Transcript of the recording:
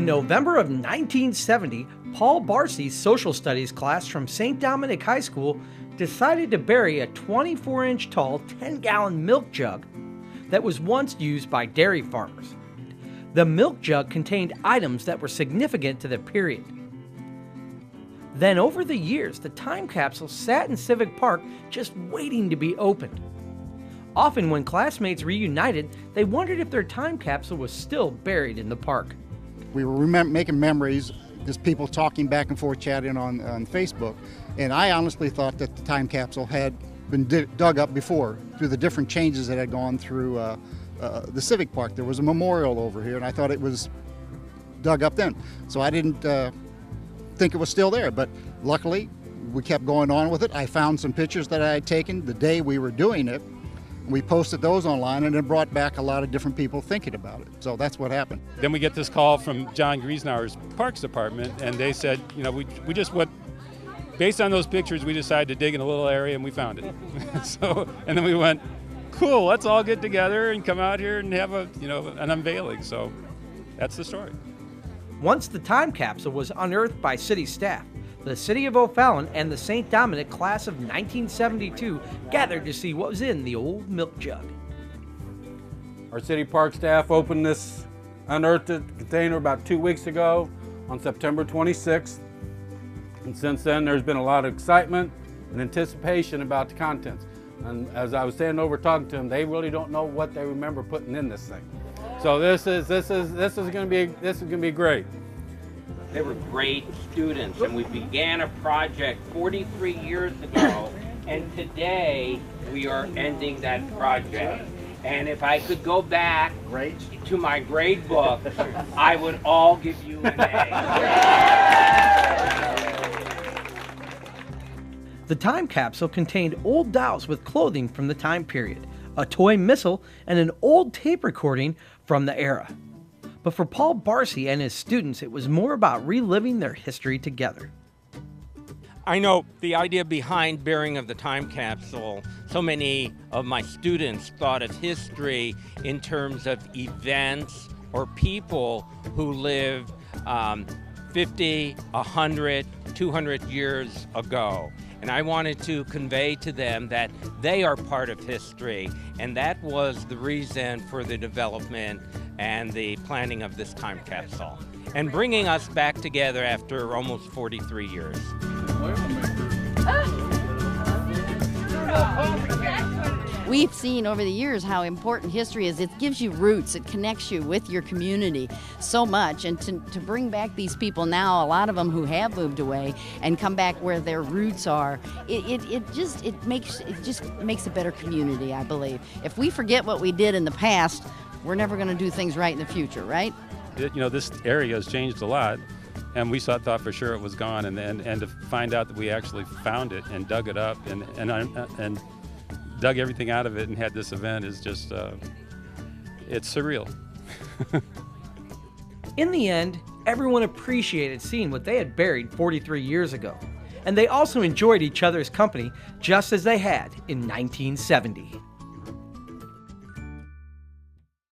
In November of 1970, Paul Barsi's social studies class from St. Dominic High School decided to bury a 24-inch tall 10-gallon milk jug that was once used by dairy farmers. The milk jug contained items that were significant to the period. Then over the years, the time capsule sat in Civic Park just waiting to be opened. Often when classmates reunited, they wondered if their time capsule was still buried in the park. We were making memories, just people talking back and forth, chatting on Facebook, and I honestly thought that the time capsule had been dug up before through the different changes that had gone through the Civic Park. There was a memorial over here, and I thought it was dug up then. So I didn't think it was still there, but luckily we kept going on with it. I found some pictures that I had taken the day we were doing it. We posted those online, and it brought back a lot of different people thinking about it. So that's what happened. Then we get this call from John Griesenauer's Parks Department, and they said, you know, we just went, based on those pictures, we decided to dig in a little area and we found it. And then we went, cool, let's all get together and come out here and have an unveiling. So that's the story. Once the time capsule was unearthed by city staff, the city of O'Fallon and the St. Dominic class of 1972 gathered to see what was in the old milk jug. Our city park staff opened this unearthed container about 2 weeks ago on September 26th. And since then, there's been a lot of excitement and anticipation about the contents. And as I was standing over talking to them, they really don't know what they remember putting in this thing. So this is going to be great. They were great students, and we began a project 43 years ago, and today we are ending that project. And if I could go back to my grade book, I would all give you an A. The time capsule contained old dolls with clothing from the time period, a toy missile, and an old tape recording from the era. But for Paul Barsi and his students, it was more about reliving their history together. I know the idea behind burying of the time capsule, so many of my students thought of history in terms of events or people who lived 50, 100, 200 years ago. And I wanted to convey to them that they are part of history, and that was the reason for the development and the planning of this time capsule, and bringing us back together after almost 43 years. We've seen over the years how important history is. It gives you roots. It connects you with your community so much. And to bring back these people now, a lot of them who have moved away, and come back where their roots are, it just makes a better community, I believe. If we forget what we did in the past, we're never going to do things right in the future, right? This area has changed a lot, and we thought for sure it was gone, and to find out that we actually found it and dug it up and dug everything out of it and had this event is just, it's surreal. In the end, everyone appreciated seeing what they had buried 43 years ago, and they also enjoyed each other's company just as they had in 1970.